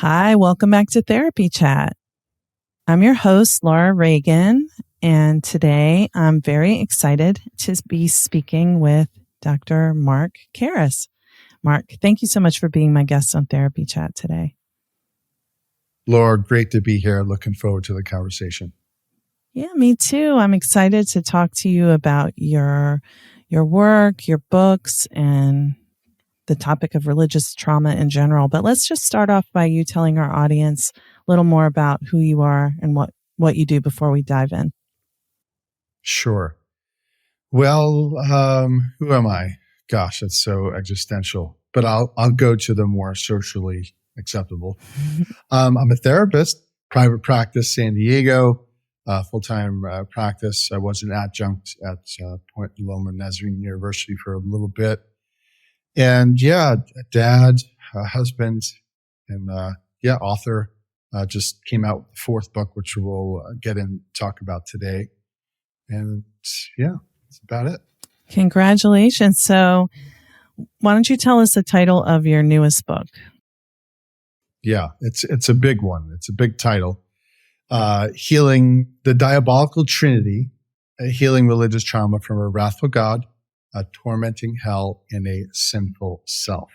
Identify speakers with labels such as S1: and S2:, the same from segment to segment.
S1: Hi, welcome back to Therapy Chat. I'm your host, Laura Reagan, and today I'm very excited to be speaking with Dr. Mark Karris. Mark, thank you so much for being my guest on Therapy Chat today.
S2: Laura, great to be here. Looking forward to the conversation.
S1: Yeah, me too. I'm excited to talk to you about your work, your books, and the topic of religious trauma in general. But let's just start off by you telling our audience a little more about who you are and what you do before we dive in.
S2: Sure. Well, who am I? Gosh, that's so existential. But I'll go to the more socially acceptable. I'm a therapist, private practice, San Diego, full-time practice. I was an adjunct at Point Loma Nazarene University for a little bit. And a dad, husband, and author. Just came out with the fourth book, which we'll get in talk about today. And that's about it.
S1: Congratulations. So why don't you tell us the title of your newest book?
S2: Yeah, it's a big one. It's a big title. Healing the Diabolical Trinity, Healing Religious Trauma from a Wrathful God, a Tormenting Hell, and a Sinful Self.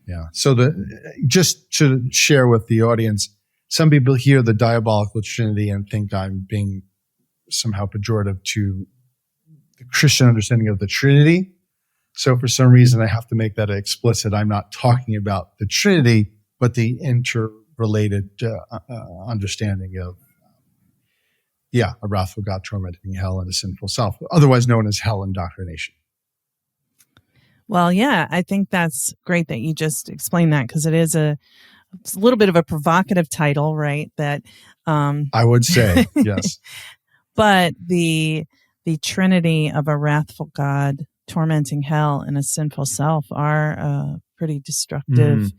S2: Yeah. So just to share with the audience, some people hear the Diabolical Trinity and think I'm being somehow pejorative to the Christian understanding of the Trinity. So for some reason, I have to make that explicit. I'm not talking about the Trinity, but the interrelated understanding of a wrathful God, tormenting hell, and a sinful self, otherwise known as hell indoctrination.
S1: Well, yeah, I think that's great that you just explained that, because it's a little bit of a provocative title, right? That
S2: I would say, yes.
S1: But the Trinity of a wrathful God, tormenting hell, and a sinful self are a pretty destructive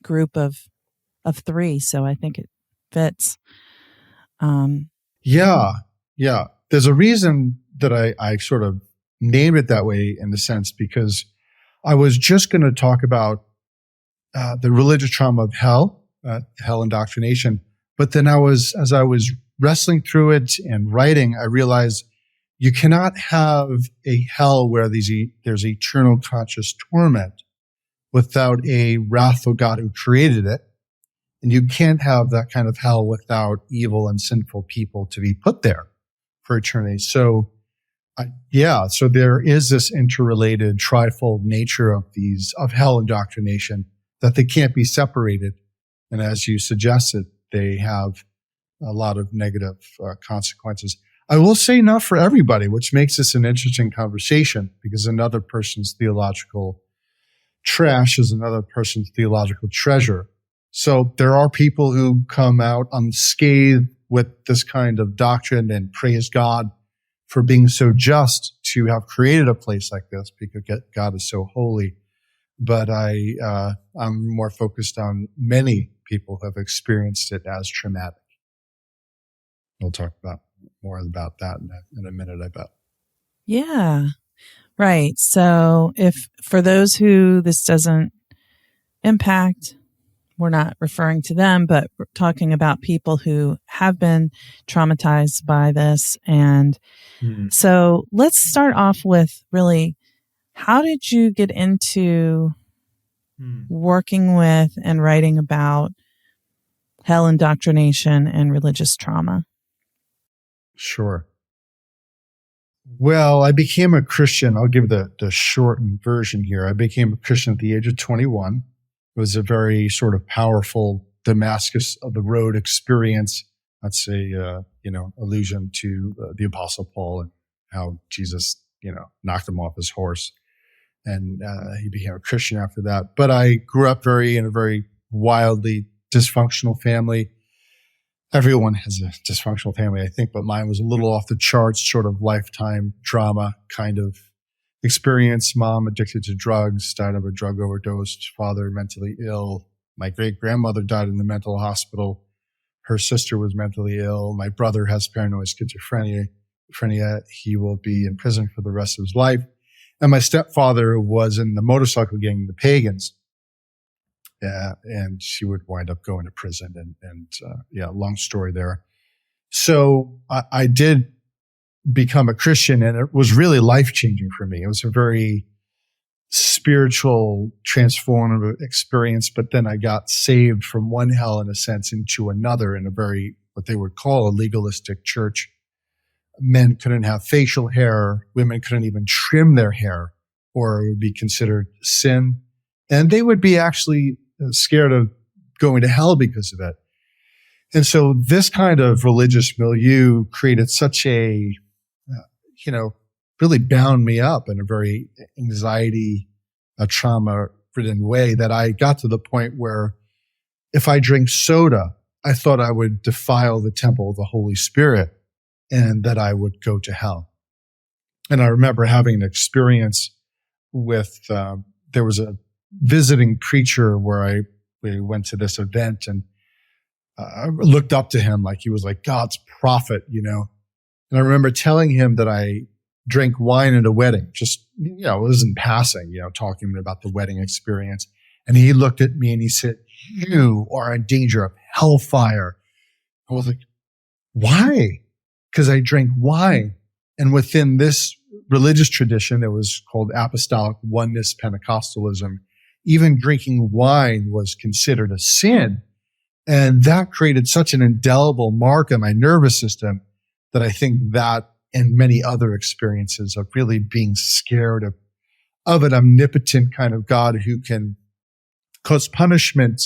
S1: group of three. So I think it fits.
S2: There's a reason that I sort of named it that way, in a sense, because I was just going to talk about the religious trauma of hell, hell indoctrination. But then as I was wrestling through it and writing, I realized you cannot have a hell where there's eternal conscious torment without a wrathful God who created it. And you can't have that kind of hell without evil and sinful people to be put there for eternity. So there is this interrelated trifold nature of hell indoctrination, that they can't be separated. And as you suggested, they have a lot of negative consequences. I will say not for everybody, which makes this an interesting conversation, because another person's theological trash is another person's theological treasure. So there are people who come out unscathed with this kind of doctrine and praise God for being so just to have created a place like this, because God is so holy. But I'm more focused on many people who have experienced it as traumatic. We'll talk more about that in a minute, I bet.
S1: Yeah, right. So if for those who this doesn't impact, we're not referring to them, but we're talking about people who have been traumatized by this. And so let's start off with, really, how did you get into working with and writing about hell indoctrination and religious trauma?
S2: Sure. Well, I became a Christian. I'll give the shortened version here. I became a Christian at the age of 21. It was a very sort of powerful Damascus of the road experience. That's a allusion to the Apostle Paul and how Jesus, knocked him off his horse, and he became a Christian after that. But I grew up in a very wildly dysfunctional family. Everyone has a dysfunctional family, I think, but mine was a little off the charts, sort of lifetime drama kind of experience. Mom addicted to drugs, died of a drug overdose. Father mentally ill. My great-grandmother died in the mental hospital. Her sister was mentally ill. My brother has paranoid schizophrenia. He will be in prison for the rest of his life. And my stepfather was in the motorcycle gang, the Pagans. and she would wind up going to prison. And long story there. So I did become a Christian, and it was really life-changing for me. It was a very spiritual, transformative experience, but then I got saved from one hell, in a sense, into another in a very, what they would call a legalistic church. Men couldn't have facial hair. Women couldn't even trim their hair, or it would be considered sin. And they would be actually scared of going to hell because of it. And so this kind of religious milieu created such a, really bound me up in a very anxiety, trauma-ridden way, that I got to the point where if I drink soda, I thought I would defile the temple of the Holy Spirit and that I would go to hell. And I remember having an experience with, there was a visiting preacher where we went to this event, and I looked up to him like he was like God's prophet, And I remember telling him that I drank wine at a wedding, just, it was in passing, talking about the wedding experience. And he looked at me and he said, "You are in danger of hellfire." I was like, "Why?" Because I drank wine. And within this religious tradition that was called Apostolic Oneness Pentecostalism, even drinking wine was considered a sin. And that created such an indelible mark on my nervous system that I think that, and many other experiences of really being scared of an omnipotent kind of God who can cause punishment,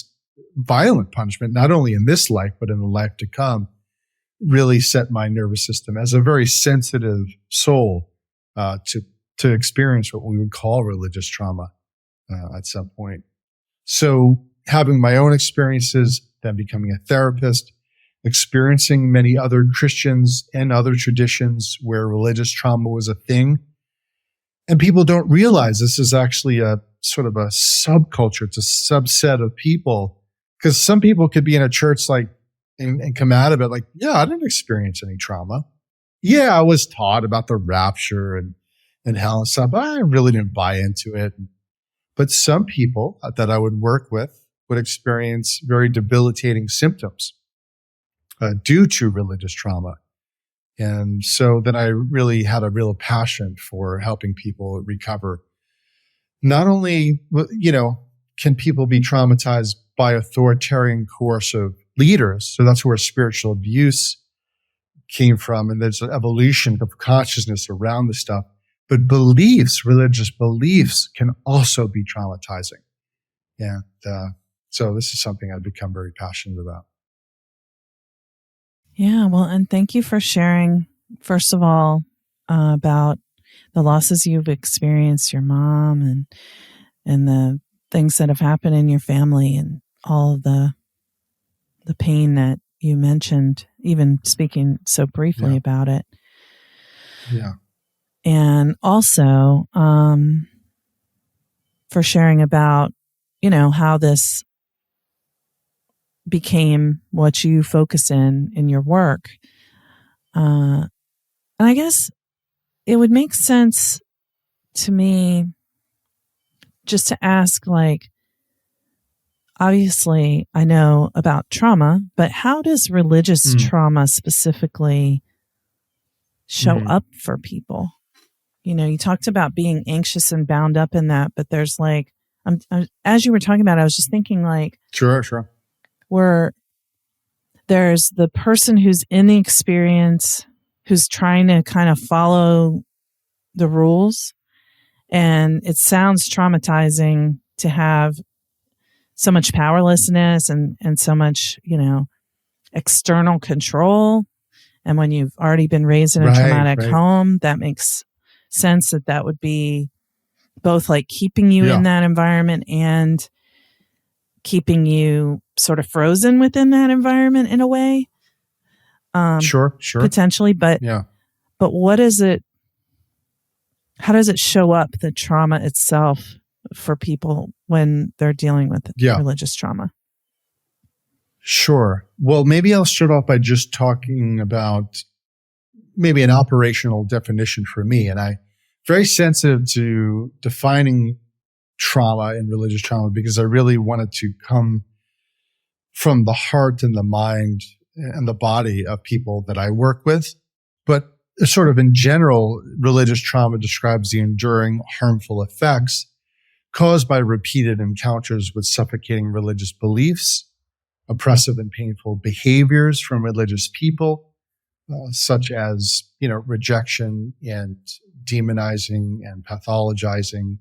S2: violent punishment, not only in this life, but in the life to come, really set my nervous system as a very sensitive soul to experience what we would call religious trauma at some point. So having my own experiences, then becoming a therapist, experiencing many other Christians and other traditions where religious trauma was a thing. And people don't realize this is actually a sort of a subculture. It's a subset of people, because some people could be in a church and come out of it like, yeah, I didn't experience any trauma. Yeah, I was taught about the rapture and hell and stuff, but I really didn't buy into it. But some people that I would work with would experience very debilitating symptoms due to religious trauma. And so then I really had a real passion for helping people recover. Not only, can people be traumatized by authoritarian coercive leaders, so that's where spiritual abuse came from, and there's an evolution of consciousness around this stuff, but beliefs, religious beliefs, can also be traumatizing. And so this is something I've become very passionate about.
S1: Yeah, well, and thank you for sharing, first of all, about the losses you've experienced, your mom, and the things that have happened in your family, and all of the pain that you mentioned, even speaking so briefly about it.
S2: Yeah.
S1: And also for sharing about, how this became what you focus in your work. And I guess it would make sense to me just to ask, obviously I know about trauma, but how does religious trauma specifically show up for people? You talked about being anxious and bound up in that, but there's as you were talking about, I was just thinking
S2: Sure.
S1: Where there's the person who's in the experience, who's trying to kind of follow the rules. And it sounds traumatizing to have so much powerlessness and so much, external control. And when you've already been raised in a traumatic home, that makes sense that would be both keeping you in that environment and keeping you sort of frozen within that environment in a way.
S2: Sure.
S1: Potentially. But what is it? How does it show up, the trauma itself, for people when they're dealing with religious trauma?
S2: Sure. Well, maybe I'll start off by just talking about maybe an operational definition for me. And I'm very sensitive to defining trauma and religious trauma because I really wanted to come from the heart and the mind and the body of people that I work with. But sort of in general, religious trauma describes the enduring harmful effects caused by repeated encounters with suffocating religious beliefs, oppressive and painful behaviors from religious people, such as, rejection and demonizing and pathologizing.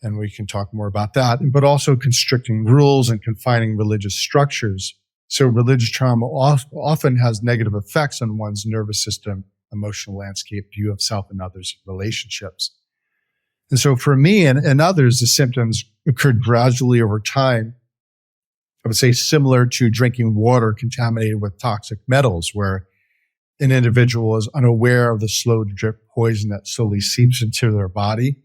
S2: And we can talk more about that, but also constricting rules and confining religious structures. So religious trauma often has negative effects on one's nervous system, emotional landscape, view of self and others, relationships. And so for me and others, the symptoms occurred gradually over time. I would say similar to drinking water contaminated with toxic metals, where an individual is unaware of the slow drip poison that slowly seeps into their body.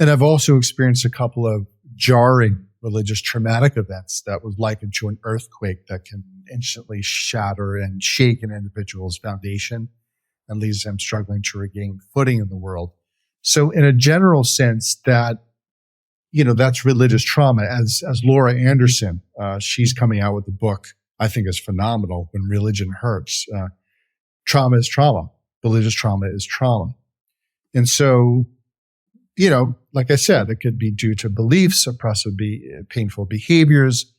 S2: And I've also experienced a couple of jarring religious traumatic events that was likened to an earthquake that can instantly shatter and shake an individual's foundation and leaves them struggling to regain footing in the world. So in a general sense that, that's religious trauma. As Laura Anderson, she's coming out with a book I think is phenomenal, When Religion Hurts. Trauma is trauma. Religious trauma is trauma. And so, like I said, it could be due to beliefs, oppressive, painful behaviors,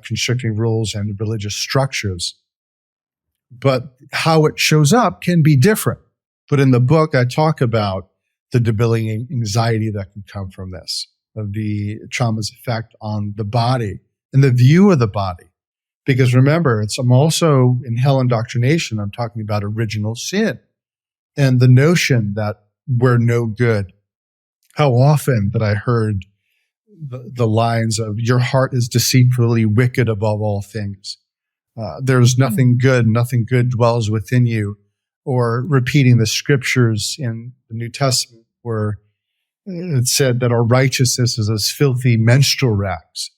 S2: constricting rules, and religious structures. But how it shows up can be different. But in the book, I talk about the debilitating anxiety that can come from this, of the trauma's effect on the body and the view of the body. Because remember, I'm also in Hell Indoctrination, I'm talking about original sin and the notion that we're no good. How often that I heard the lines of, your heart is deceitfully wicked above all things. There's nothing good dwells within you. Or repeating the scriptures in the New Testament where it said that our righteousness is as filthy menstrual rags,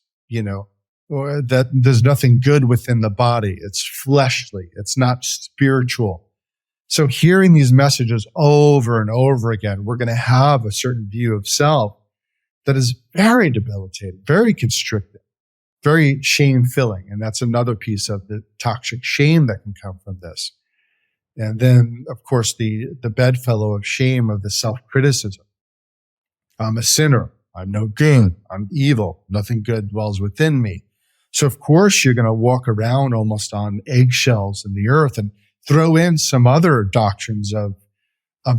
S2: or that there's nothing good within the body. It's fleshly. It's not spiritual. So hearing these messages over and over again, we're going to have a certain view of self that is very debilitating, very constricting, very shame-filling. And that's another piece of the toxic shame that can come from this. And then, of course, the bedfellow of shame of the self-criticism. I'm a sinner. I'm no good. I'm evil. Nothing good dwells within me. So, of course, you're going to walk around almost on eggshells in the earth and throw in some other doctrines of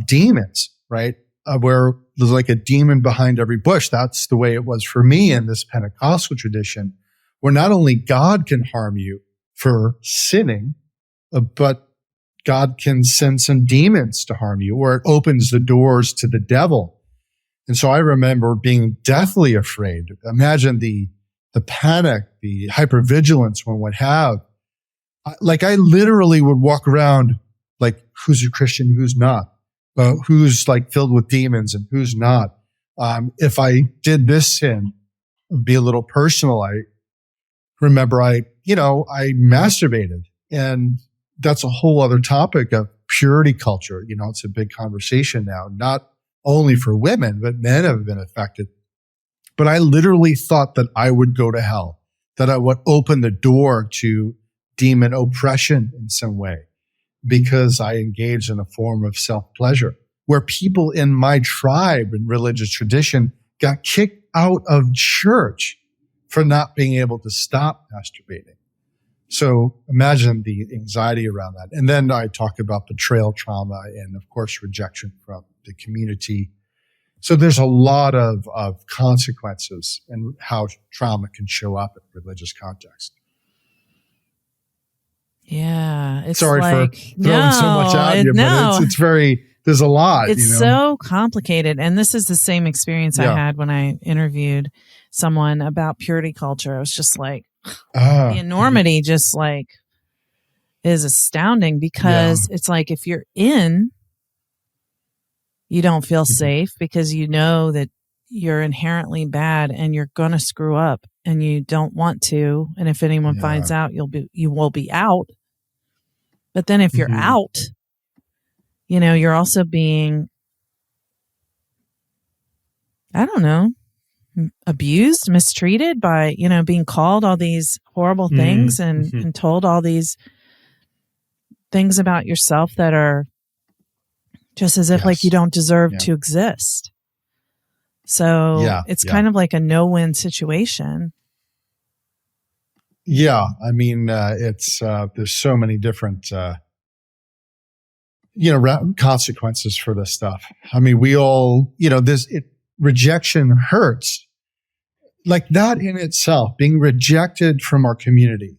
S2: demons, right? Where there's like a demon behind every bush. That's the way it was for me in this Pentecostal tradition, where not only God can harm you for sinning, but God can send some demons to harm you, or it opens the doors to the devil. And so I remember being deathly afraid. Imagine the panic, the hypervigilance one would have. Like I literally would walk around like, who's a Christian, who's not? Who's like filled with demons and who's not? If I did this sin, it'd be a little personal. I remember I masturbated, and that's a whole other topic of purity culture. It's a big conversation now, not only for women, but men have been affected. But I literally thought that I would go to hell, that I would open the door to demon oppression in some way because I engaged in a form of self-pleasure, where people in my tribe and religious tradition got kicked out of church for not being able to stop masturbating. So imagine the anxiety around that. And then I talk about betrayal trauma and, of course, rejection from the community. So there's a lot of consequences and how trauma can show up in religious context.
S1: Yeah. It's
S2: Sorry
S1: like,
S2: for throwing so much at you, but it's very, there's a lot.
S1: It's so complicated. And this is the same experience I had when I interviewed someone about purity culture. I was just like, the enormity just like is astounding, because it's like if you're in, you don't feel safe because you know that you're inherently bad and you're going to screw up and you don't want to. And if anyone finds out, you will be out. But then if you're out, you're also being, I don't know, abused, mistreated by, being called all these horrible things and told all these things about yourself that are just as if like you don't deserve to exist. So it's kind of like a no-win situation.
S2: Yeah. I mean, it's, there's so many different, consequences for this stuff. I mean, we all, rejection hurts. Like that in itself, being rejected from our community.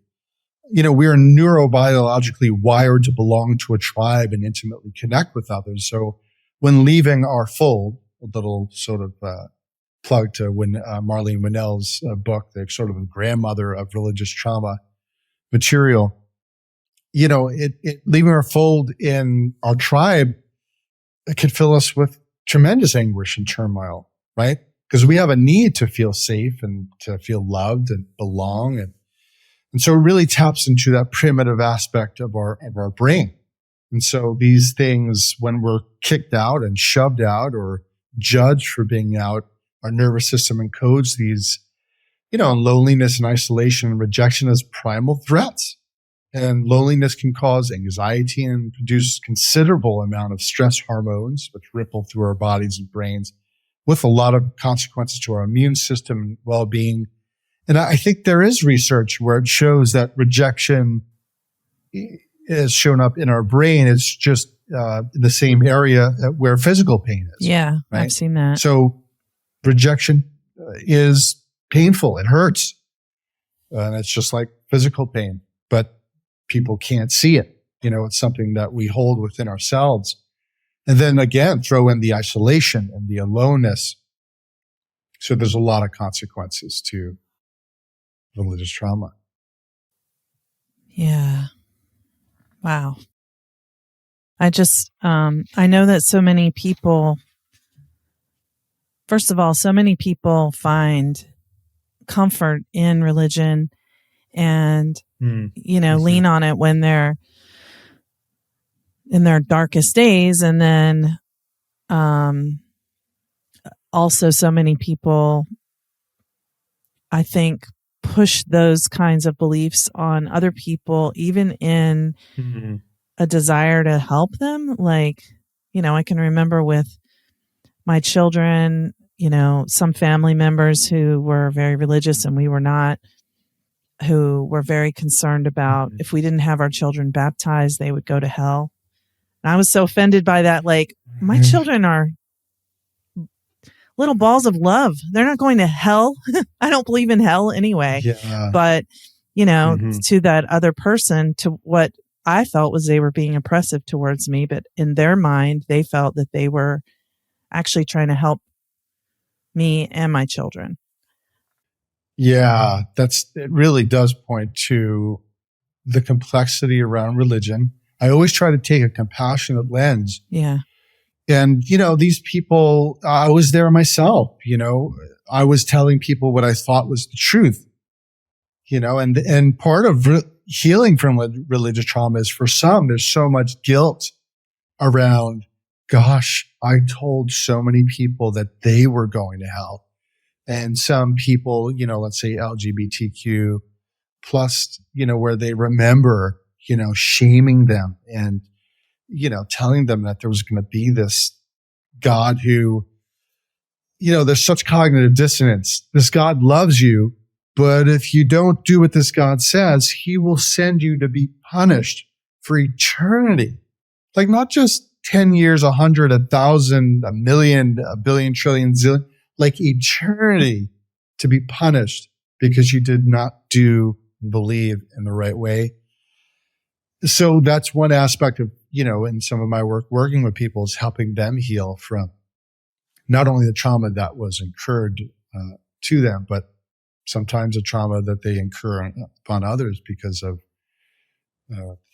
S2: We are neurobiologically wired to belong to a tribe and intimately connect with others. So when leaving our fold, a little sort of plug to Marlene Winnell's book, the sort of a grandmother of religious trauma material, leaving our fold in our tribe, it could fill us with tremendous anguish and turmoil, right? Because we have a need to feel safe and to feel loved and belong. And so it really taps into that primitive aspect of our brain. And so these things, when we're kicked out and shoved out or judged for being out, our nervous system encodes these, loneliness and isolation and rejection as primal threats. And loneliness can cause anxiety and produce considerable amount of stress hormones, which ripple through our bodies and brains, with a lot of consequences to our immune system and well-being. And I think there is research where it shows that rejection is shown up in our brain. It's just the same area where physical pain is.
S1: Yeah,
S2: right?
S1: I've seen that.
S2: So rejection is painful. It hurts. And it's just like physical pain. But people can't see it. It's something that we hold within ourselves. And then again, throw in the isolation and the aloneness. So there's a lot of consequences to religious trauma.
S1: Yeah. Wow. I just, I know that so many people, first of all, so many people find comfort in religion and, lean on it when they're in their darkest days. And then, also so many people, I think, push those kinds of beliefs on other people, even in a desire to help them. Like, I can remember with my children, some family members who were very religious and we were not, who were very concerned about if we didn't have our children baptized, they would go to hell. And I was so offended by that. Like, my children are little balls of love. They're not going to hell. I don't believe in hell anyway.
S2: Yeah.
S1: But, to that other person, to what I felt was they were being oppressive towards me. But in their mind, they felt that they were actually trying to help me and my children.
S2: Yeah, it really does point to the complexity around religion. I always try to take a compassionate lens.
S1: Yeah.
S2: And, these people, I was there myself, I was telling people what I thought was the truth, and part of healing from religious trauma is, for some, there's so much guilt around, gosh, I told so many people that they were going to hell. And some people, let's say LGBTQ plus, where they remember, shaming them and, telling them that there was going to be this God who, there's such cognitive dissonance. This God loves you, but if you don't do what this God says, he will send you to be punished for eternity. Like not just 10 years, 100, 1,000, 1,000,000, 1,000,000,000, trillion, zillion, like eternity to be punished because you did not believe in the right way. So that's one aspect of, in some of my work, working with people, is helping them heal from not only the trauma that was incurred to them, but sometimes the trauma that they incur upon others because of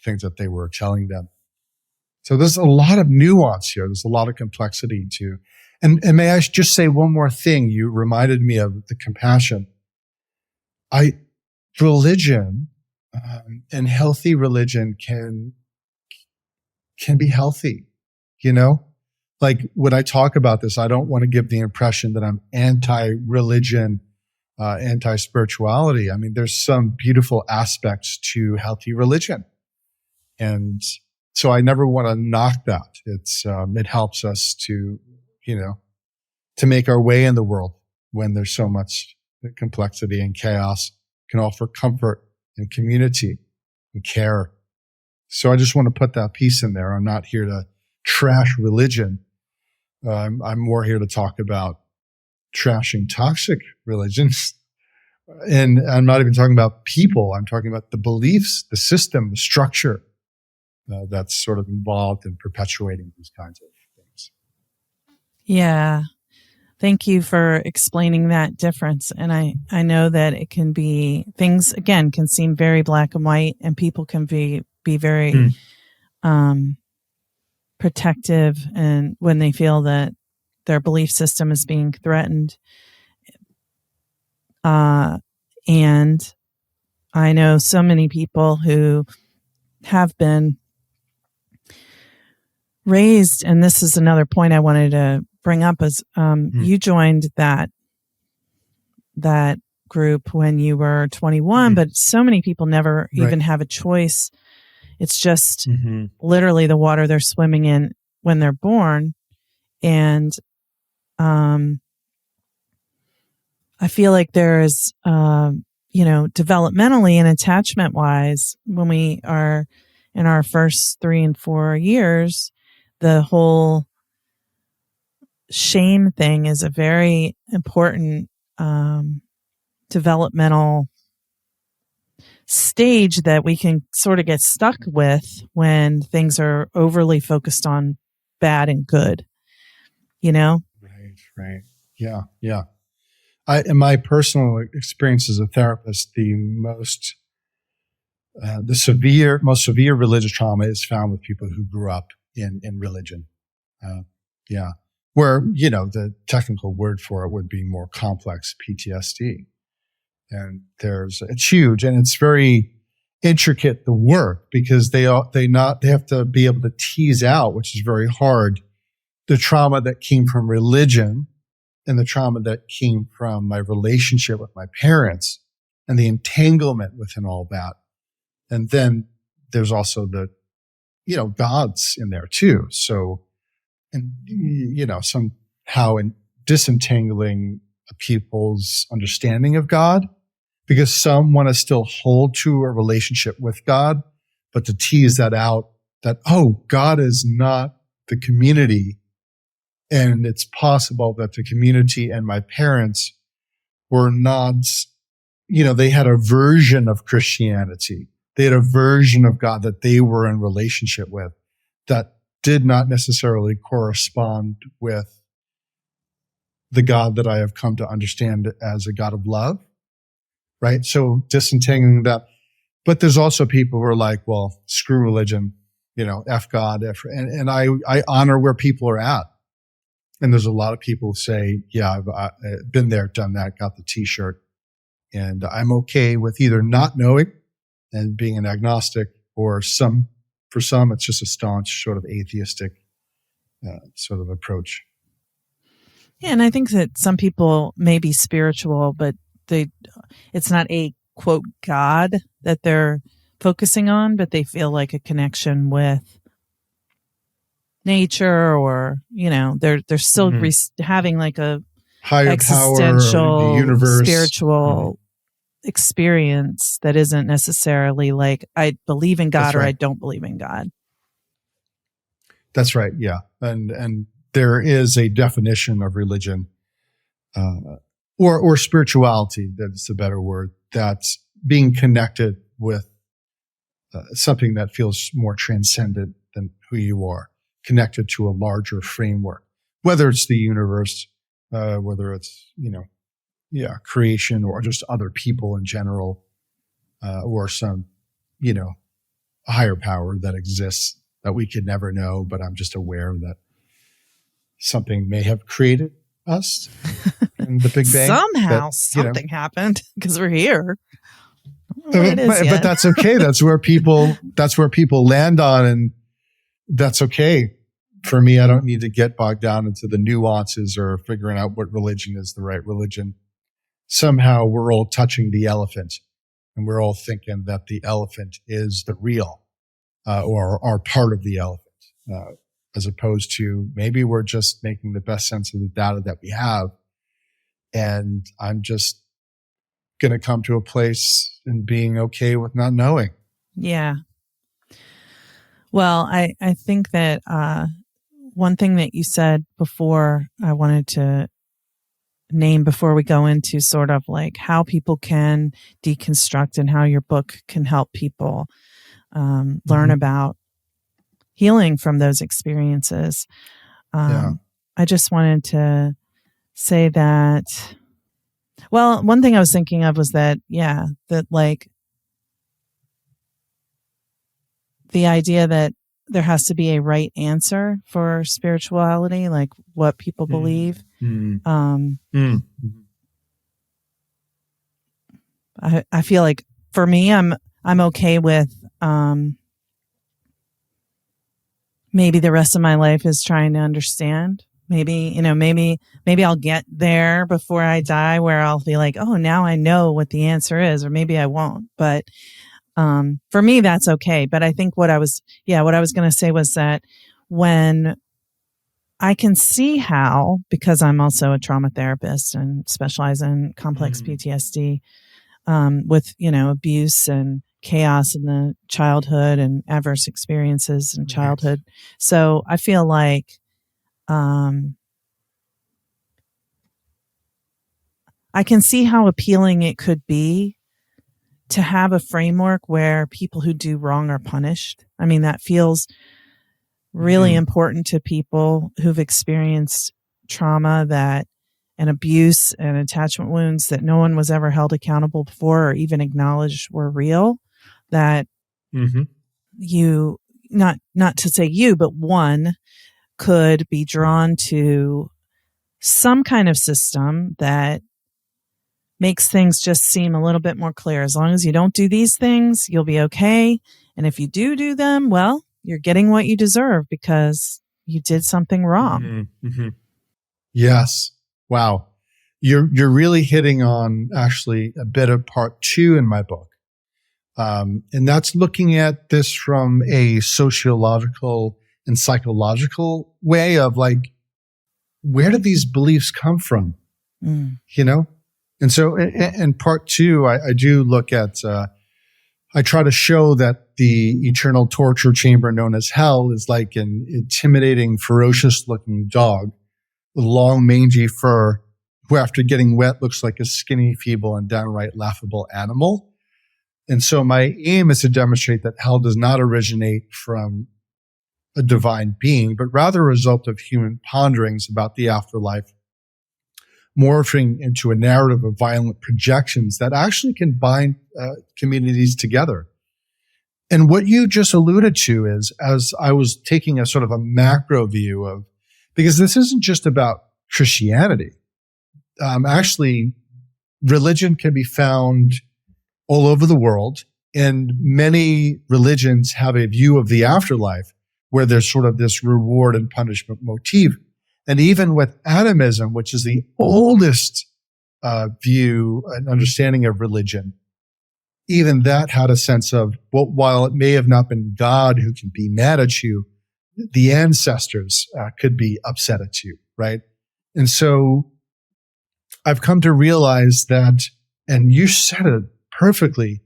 S2: things that they were telling them. So there's a lot of nuance here. There's a lot of complexity too. And may I just say one more thing? You reminded me of the compassion. Religion and healthy religion can be healthy. like when I talk about this, I don't want to give the impression that I'm anti-religion, anti-spirituality. I mean, there's some beautiful aspects to healthy religion. And so I never want to knock that. It helps us to, to make our way in the world when there's so much complexity and chaos. It can offer comfort and community and care. So I just want to put that piece in there. I'm not here to trash religion. I'm more here to talk about trashing toxic religions. And I'm not even talking about people. I'm talking about the beliefs, the system, the structure that's sort of involved in perpetuating these kinds of things.
S1: Yeah. Thank you for explaining that difference. And I know that it can be, things, again, can seem very black and white, and people can be very protective, and when they feel that their belief system is being threatened. And I know so many people who have been raised, and this is another point I wanted to bring up, is you joined that group when you were 21, but so many people never even have a choice. It's just literally the water they're swimming in when they're born. And I feel like there's, developmentally and attachment wise, when we are in our first 3 and 4 years, the whole shame thing is a very important developmental stage that we can sort of get stuck with when things are overly focused on bad and good,
S2: Right. Yeah. In my personal experience as a therapist, most severe religious trauma is found with people who grew up in religion. Where, the technical word for it would be more complex PTSD. And it's huge, and it's very intricate, the work, because they have to be able to tease out, which is very hard, the trauma that came from religion and the trauma that came from my relationship with my parents and the entanglement within all that. And then there's also the, gods in there too. So, and, somehow in disentangling people's understanding of God, because some want to still hold to a relationship with God, but to tease that out, that, God is not the community. And it's possible that the community and my parents were not, they had a version of Christianity. They had a version of God that they were in relationship with that did not necessarily correspond with the God that I have come to understand as a God of love, right? So disentangling that. But there's also people who are like, well, screw religion, F God, and I honor where people are at. And there's a lot of people who say, yeah, I've been there, done that, got the t-shirt. And I'm okay with either not knowing and being an agnostic, or for some, it's just a staunch sort of atheistic sort of approach.
S1: Yeah, and I think that some people may be spiritual, but it's not a quote God that they're focusing on, but they feel like a connection with nature, or they're still having like a
S2: higher
S1: existential
S2: power, the universe,
S1: spiritual experience that isn't necessarily like I believe in God or I don't believe in God.
S2: That's right. Yeah. And there is a definition of religion, or spirituality, that's a better word, that's being connected with something that feels more transcendent than who you are, connected to a larger framework, whether it's the universe, whether it's, creation, or just other people in general, or some, a higher power that exists that we could never know, but I'm just aware that something may have created us in the Big Bang.
S1: Somehow something happened because we're here.
S2: But that's okay. That's where people land on, and that's okay For me, I don't need to get bogged down into the nuances or figuring out what religion is the right religion. Somehow we're all touching the elephant, and we're all thinking that the elephant is the real or are part of the elephant, as opposed to maybe we're just making the best sense of the data that we have. And I'm just going to come to a place and being okay with not knowing.
S1: Yeah. Well, I think that one thing that you said before I wanted to name before we go into sort of like how people can deconstruct and how your book can help people learn about healing from those experiences. I just wanted to say that, well, one thing I was thinking of was that, that like the idea that there has to be a right answer for spirituality, like what people believe. I feel like for me, I'm okay with maybe the rest of my life is trying to understand. Maybe I'll get there before I die where I'll be like, oh, now I know what the answer is, or maybe I won't. But for me, that's okay. But I think what I was going to say was that when I can see how, because I'm also a trauma therapist and specialize in complex PTSD, with, abuse and chaos in the childhood and adverse experiences in childhood. So I feel like, I can see how appealing it could be to have a framework where people who do wrong are punished. I mean, that feels really important to people who've experienced trauma and abuse and attachment wounds that no one was ever held accountable for or even acknowledged were real. That you, not to say you, but one could be drawn to some kind of system that makes things just seem a little bit more clear. As long as you don't do these things, you'll be okay. And if you do them, well, you're getting what you deserve because you did something wrong.
S2: Yes. Wow. You're really hitting on actually a bit of part 2 in my book. And that's looking at this from a sociological and psychological way of like, where did these beliefs come from? And so in part 2, I do look at, I try to show that the eternal torture chamber known as hell is like an intimidating, ferocious looking dog with long, mangy fur who after getting wet looks like a skinny, feeble, and downright laughable animal. And so my aim is to demonstrate that hell does not originate from a divine being, but rather a result of human ponderings about the afterlife, morphing into a narrative of violent projections that actually can bind communities together. And what you just alluded to is, as I was taking a sort of a macro view of, because this isn't just about Christianity. Actually, religion can be found all over the world, and many religions have a view of the afterlife where there's sort of this reward and punishment motif. And even with animism, which is the oldest view and understanding of religion, even that had a sense of, well, while it may have not been God who can be mad at you, the ancestors could be upset at you, right? And so I've come to realize that, and you said it perfectly,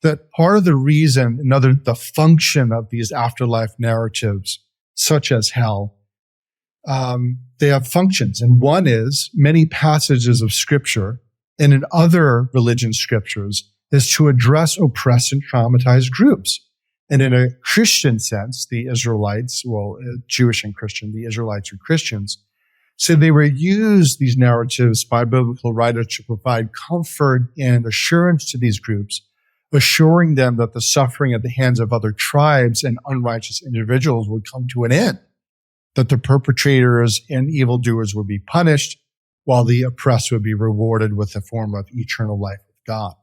S2: that part of the reason, the function of these afterlife narratives, such as hell, they have functions. And one is many passages of scripture and in other religion scriptures is to address oppressed and traumatized groups. And in a Christian sense, the Israelites, Jewish and Christian, the Israelites are Christians. So they were used, these narratives by biblical writers, to provide comfort and assurance to these groups, assuring them that the suffering at the hands of other tribes and unrighteous individuals would come to an end, that the perpetrators and evildoers would be punished, while the oppressed would be rewarded with a form of eternal life with God.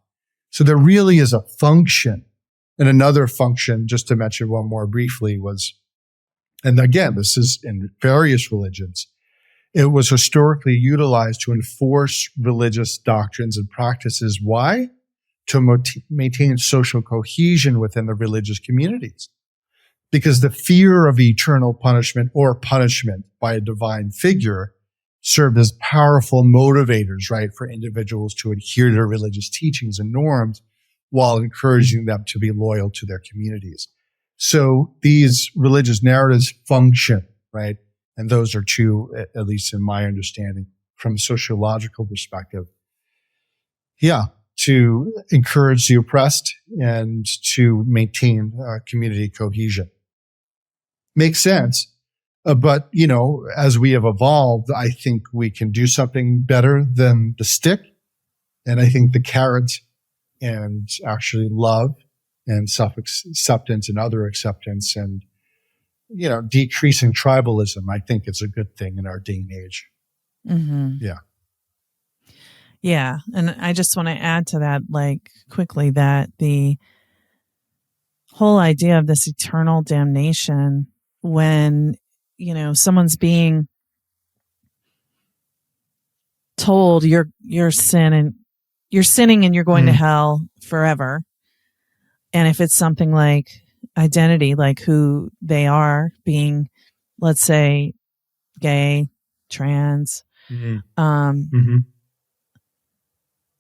S2: So there really is a function. And another function, just to mention one more briefly, was and again, this is in various religions, it was historically utilized to enforce religious doctrines and practices. Why? To maintain social cohesion within the religious communities. Because the fear of eternal punishment or punishment by a divine figure served as powerful motivators, right, for individuals to adhere to religious teachings and norms while encouraging them to be loyal to their communities. So these religious narratives function, right? And those are true, at least in my understanding, from a sociological perspective. Yeah, to encourage the oppressed and to maintain community cohesion. Makes sense. But, you know, as we have evolved, I think we can do something better than the stick. And I think the carrot and actually love and self-acceptance and other acceptance and, you know, decreasing tribalism, I think it's a good thing in our day and age.
S1: Mm-hmm.
S2: Yeah.
S1: Yeah. And I just want to add to that, like, quickly, that the whole idea of this eternal damnation, when, you know, someone's being told you're sinning and you're going to hell forever. And if it's something like identity, like who they are, being, let's say, gay, trans,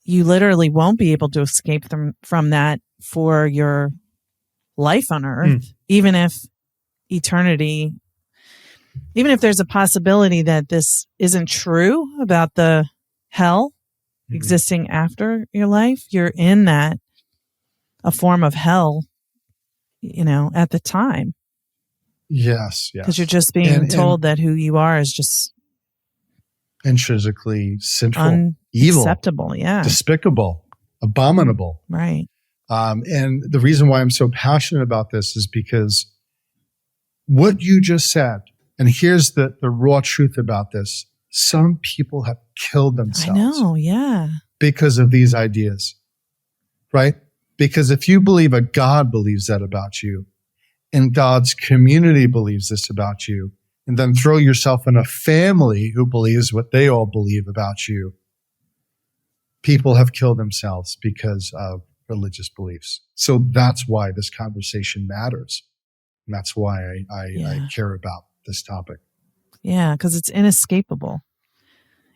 S1: you literally won't be able to escape from that for your life on earth, even if there's a possibility that this isn't true about the hell existing after your life, you're in that, a form of hell, you know, at the time.
S2: Yes.
S1: Because you're just being told that who you are is just
S2: intrinsically sinful, evil,
S1: unacceptable,
S2: despicable, abominable.
S1: Right.
S2: And the reason why I'm so passionate about this is because what you just said, and here's the raw truth about this, some people have killed themselves.
S1: I know, yeah.
S2: Because of these ideas, right? Because if you believe a God believes that about you, and God's community believes this about you, and then throw yourself in a family who believes what they all believe about you, people have killed themselves because of religious beliefs. So that's why this conversation matters. And that's why I care about this topic.
S1: Yeah, because it's inescapable.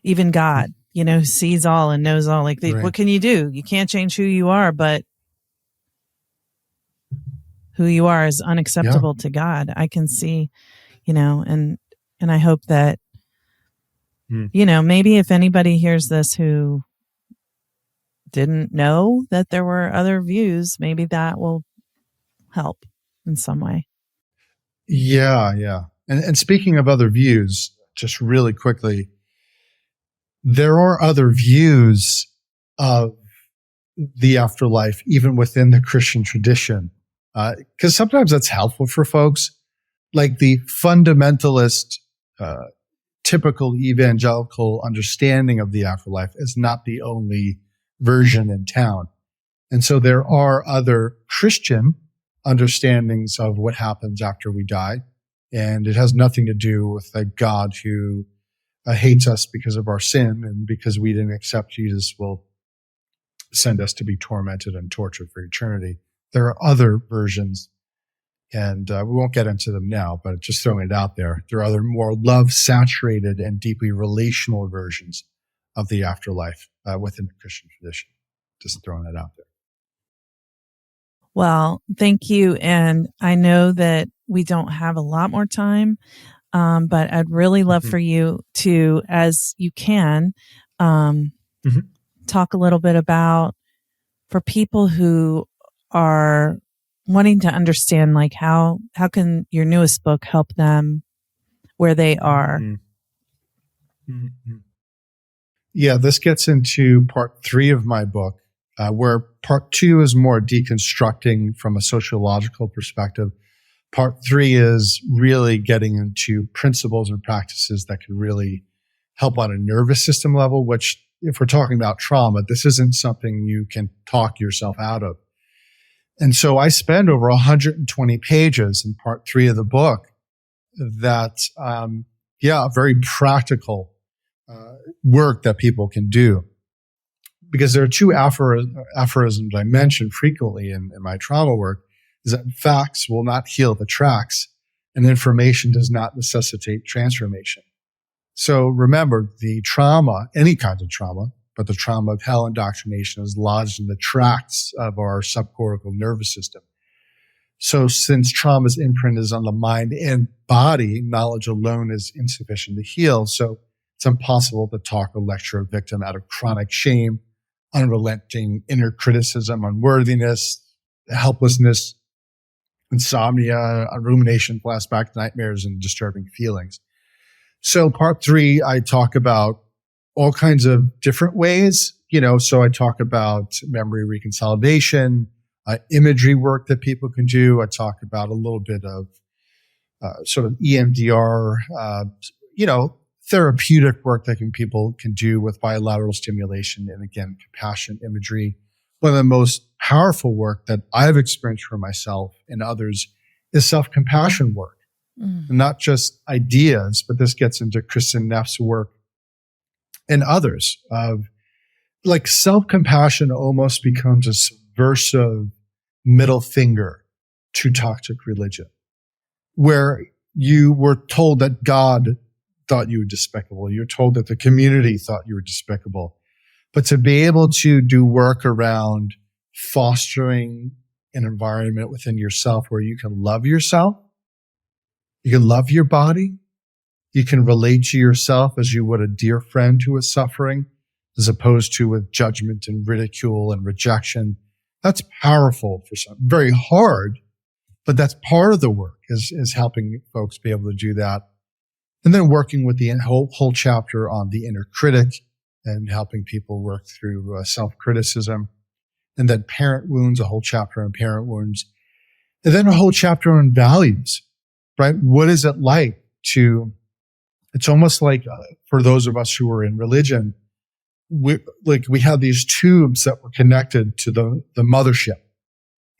S1: Even God, you know, sees all and knows all. Like, what can you do? You can't change who you are, but who you are is unacceptable to God. I can see, you know, and I hope that, you know, maybe if anybody hears this who didn't know that there were other views, maybe that will help in some way.
S2: Yeah, yeah. And speaking of other views, just really quickly, there are other views of the afterlife, even within the Christian tradition, because sometimes that's helpful for folks. Like the fundamentalist, typical evangelical understanding of the afterlife is not the only version in town. And so there are other Christian understandings of what happens after we die. And it has nothing to do with a God who hates us because of our sin, and because we didn't accept Jesus will send us to be tormented and tortured for eternity. There are other versions, and we won't get into them now, but just throwing it out there. There are other more love-saturated and deeply relational versions of the afterlife within the Christian tradition. Just throwing that out there.
S1: Well, thank you. And I know that we don't have a lot more time, but I'd really love for you to, as you can, talk a little bit about, for people who are wanting to understand, like, how can your newest book help them where they are?
S2: Yeah, this gets into part 3 of my book, where part 2 is more deconstructing from a sociological perspective. Part 3 is really getting into principles and practices that can really help on a nervous system level, which, if we're talking about trauma, this isn't something you can talk yourself out of. And so I spend over 120 pages in part 3 of the book that, very practical work that people can do. Because there are two aphorisms I mention frequently in my trauma work, is that facts will not heal the tracks, and information does not necessitate transformation. So remember, the trauma, any kind of trauma, but the trauma of hell indoctrination is lodged in the tracts of our subcortical nervous system. So since trauma's imprint is on the mind and body, knowledge alone is insufficient to heal. So it's impossible to talk or lecture a victim out of chronic shame, unrelenting inner criticism, unworthiness, helplessness, insomnia, rumination, flashback nightmares, and disturbing feelings. So part 3, I talk about all kinds of different ways, so I talk about memory reconsolidation, imagery work that people can do. I talk about a little bit of sort of EMDR, therapeutic work that people can do with bilateral stimulation and, again, compassion imagery. One of the most powerful work that I've experienced for myself and others is self-compassion work. Not just ideas, but this gets into Kristen Neff's work and others. Like self-compassion almost becomes a subversive middle finger to toxic religion, where you were told that God thought you were despicable. You're told that the community thought you were despicable. But to be able to do work around fostering an environment within yourself where you can love yourself, you can love your body, you can relate to yourself as you would a dear friend who is suffering, as opposed to with judgment and ridicule and rejection. That's powerful for some. Very hard, but that's part of the work is helping folks be able to do that. And then working with the whole chapter on the inner critic and helping people work through self-criticism. And then parent wounds, a whole chapter on parent wounds. And then a whole chapter on values, right? What is it like it's almost like for those of us who are in religion, we had these tubes that were connected to the mothership,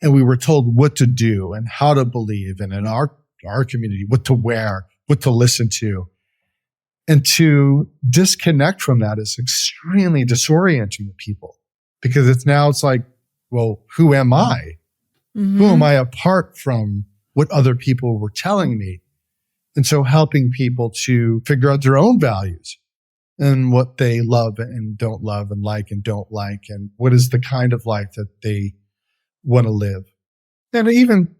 S2: and we were told what to do and how to believe, and in our community, what to wear, what to listen to. And to disconnect from that is extremely disorienting to people, because it's like, well, who am I? Mm-hmm. Who am I apart from what other people were telling me? And so helping people to figure out their own values and what they love and don't love and like and don't like, and what is the kind of life that they want to live. And even,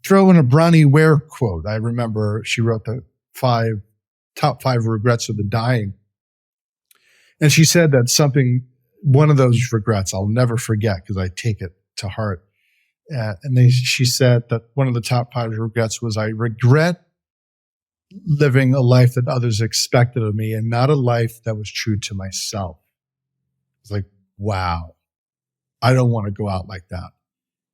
S2: throw in a Bronnie Ware quote. I remember she wrote the top 5 regrets of the dying. And she said that one of those regrets I'll never forget because I take it to heart. She said that one of the top 5 regrets was, I regret living a life that others expected of me and not a life that was true to myself. It's like, wow, I don't want to go out like that.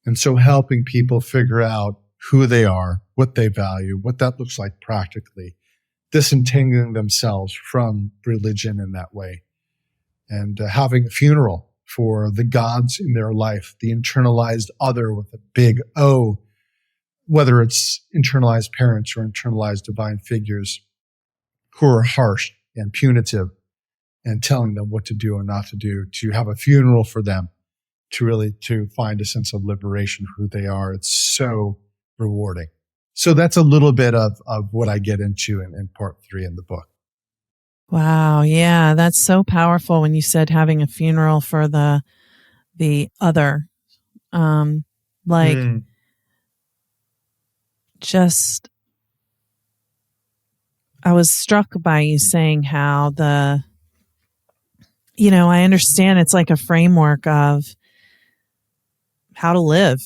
S2: And so helping people figure out who they are, what they value, what that looks like practically, disentangling themselves from religion in that way, and having a funeral for the gods in their life, the internalized other with a big O, whether it's internalized parents or internalized divine figures who are harsh and punitive and telling them what to do and not to do, to have a funeral for them, to find a sense of liberation for who they are. It's so rewarding. So that's a little bit of what I get into in part 3 in the book.
S1: Wow. Yeah. That's so powerful when you said having a funeral for the other. Just, I was struck by you saying how I understand it's like a framework of how to live.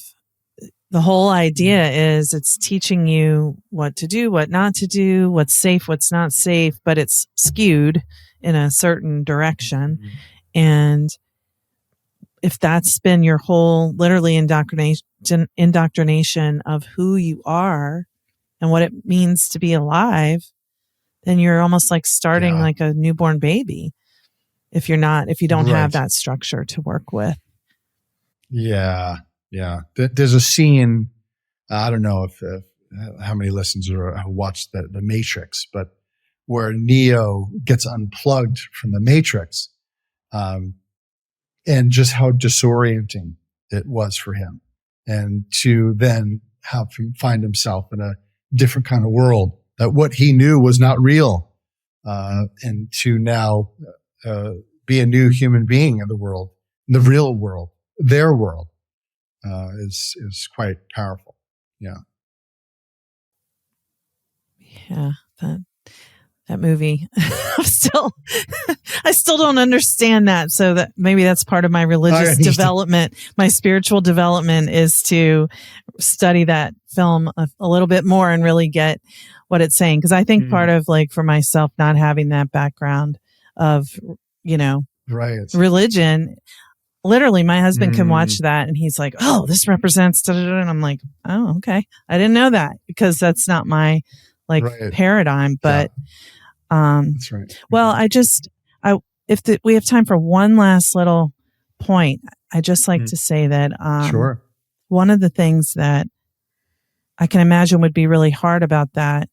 S1: The whole idea is it's teaching you what to do, what not to do, what's safe, what's not safe, but it's skewed in a certain direction. Mm-hmm. And if that's been your whole literally indoctrination of who you are and what it means to be alive, then you're almost like starting like a newborn baby if you don't have that structure to work with. Yeah.
S2: Yeah. There's a scene, I don't know if how many listeners have watched the Matrix, but where Neo gets unplugged from the Matrix, and just how disorienting it was for him, and to then have him find himself in a different kind of world, that what he knew was not real, and to now be a new human being in the world, the real world, their world, is quite powerful. Yeah.
S1: Yeah, that movie. I still don't understand that. So that maybe that's part of my religious development. My spiritual development is to study that film a little bit more and really get what it's saying. Because I think part of, like, for myself, not having that background of, religion. Literally, my husband can watch that and he's like, "Oh, this represents," da-da-da. And I'm like, "Oh, okay. I didn't know that," because that's not my paradigm. But
S2: that's right.
S1: Well, we have time for one last little point, I just like to say that
S2: sure.
S1: One of the things that I can imagine would be really hard about that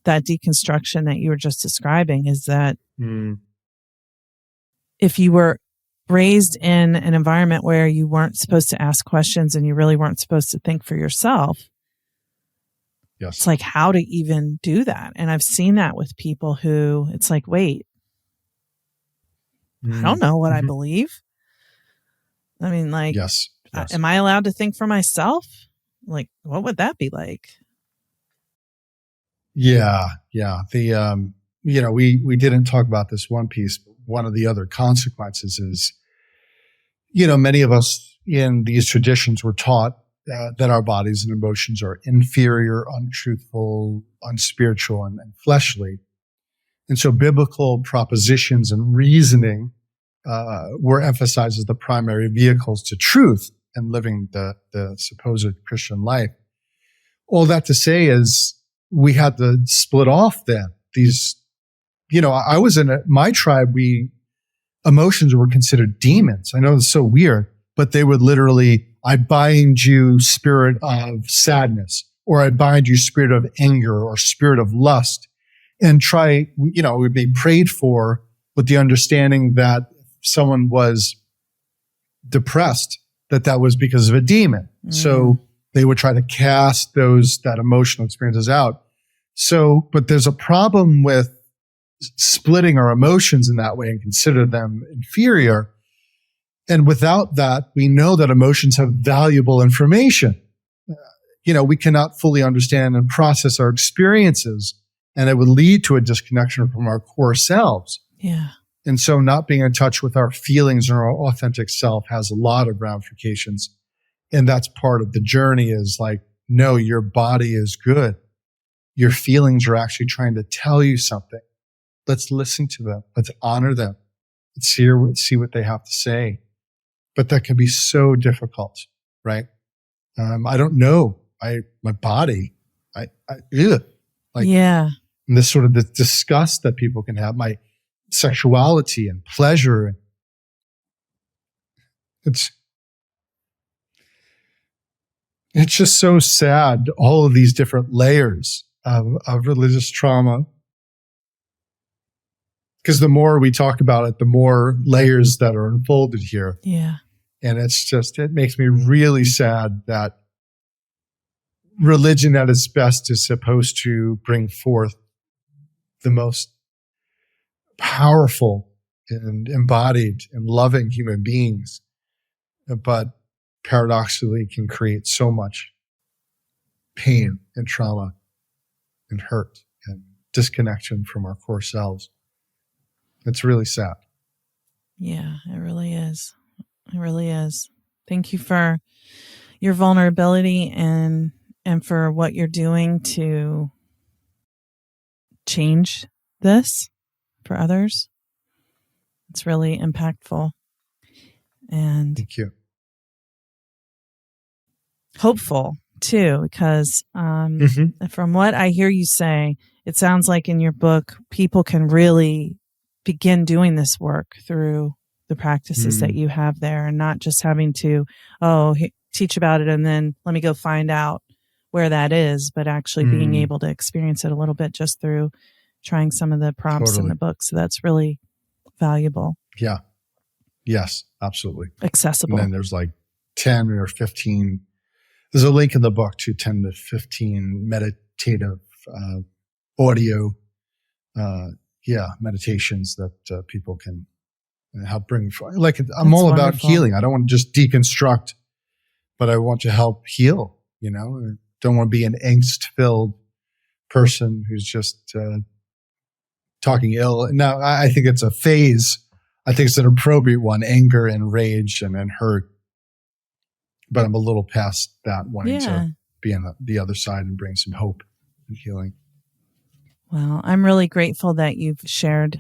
S1: deconstruction that you were just describing is that if you were raised in an environment where you weren't supposed to ask questions and you really weren't supposed to think for yourself, it's like, how to even do that? And I've seen that with people who it's like, wait, I don't know what I believe. I mean, like, am I allowed to think for myself? Like, what would that be like?
S2: Yeah. The, we didn't talk about this one piece, but one of the other consequences is, many of us in these traditions were taught that our bodies and emotions are inferior, untruthful, unspiritual, and fleshly. And so biblical propositions and reasoning were emphasized as the primary vehicles to truth and living the supposed Christian life. All that to say is we had to split off then. These, I was in my tribe, emotions were considered demons. I know it's so weird, but they would literally, I bind you spirit of sadness, or I bind you spirit of anger or spirit of lust, and we'd be prayed for with the understanding that someone was depressed, that was because of a demon. So they would try to cast that emotional experiences out. So, but there's a problem with splitting our emotions in that way and consider them inferior. And without that, we know that emotions have valuable information. We cannot fully understand and process our experiences, and it would lead to a disconnection from our core selves.
S1: Yeah.
S2: And so not being in touch with our feelings or our authentic self has a lot of ramifications. And that's part of the journey is like, no, your body is good. Your feelings are actually trying to tell you something. Let's listen to them. Let's honor them. Let's see what they have to say. But that can be so difficult, right? I don't know. My body, and this sort of the disgust that people can have, my sexuality and pleasure. It's just so sad, all of these different layers of religious trauma. Because the more we talk about it, the more layers that are unfolded here.
S1: Yeah. And
S2: it makes me really sad that religion at its best is supposed to bring forth the most powerful and embodied and loving human beings, but paradoxically can create so much pain and trauma and hurt and disconnection from our core selves. It's really sad.
S1: Yeah, it really is. It really is. Thank you for your vulnerability and for what you're doing to change this for others. It's really impactful. And
S2: thank you.
S1: Hopeful too, because from what I hear you say, it sounds like in your book, people can really begin doing this work through the practices that you have there, and not just having to, teach about it and then let me go find out where that is, but actually being able to experience it a little bit just through trying some of the prompts in the book. So that's really valuable.
S2: Yeah. Yes, absolutely.
S1: Accessible.
S2: And then there's like 10 or 15. There's a link in the book to 10 to 15 meditative audio, meditations that people can help bring. Like, I'm all about healing. I don't want to just deconstruct, but I want to help heal. I don't want to be an angst-filled person who's just talking ill. Now, I think it's a phase. I think it's an appropriate one: anger and rage and hurt. But I'm a little past that, wanting to be on the other side and bring some hope and healing.
S1: Well, I'm really grateful that you've shared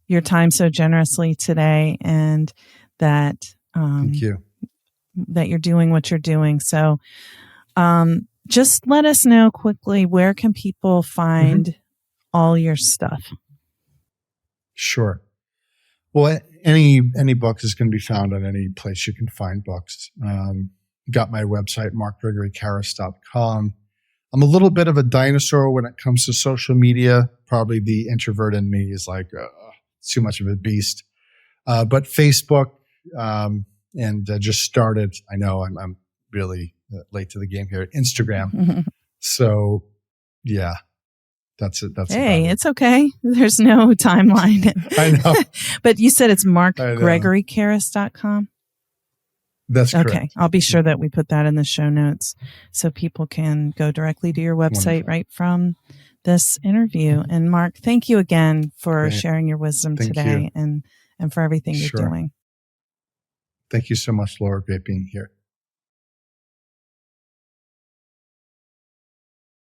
S1: your time so generously today, and that
S2: thank you,
S1: that you're doing what you're doing. So just let us know quickly, where can people find all your stuff?
S2: Sure. Well, any book is going to be found on any place you can find books. Got my website, markgregorykarris.com. I'm a little bit of a dinosaur when it comes to social media. Probably the introvert in me is like, it's too much of a beast. But Facebook, and just started. I know I'm really late to the game here. Instagram. So, yeah. That's it.
S1: Hey, it's okay. There's no timeline.
S2: I know.
S1: But you said it's markgregorykarris.com?
S2: That's correct.
S1: Okay. I'll be sure that we put that in the show notes so people can go directly to your website right from this interview. And Mark, thank you again for sharing your wisdom today and for everything you're doing.
S2: Thank you so much, Laura. Great being here.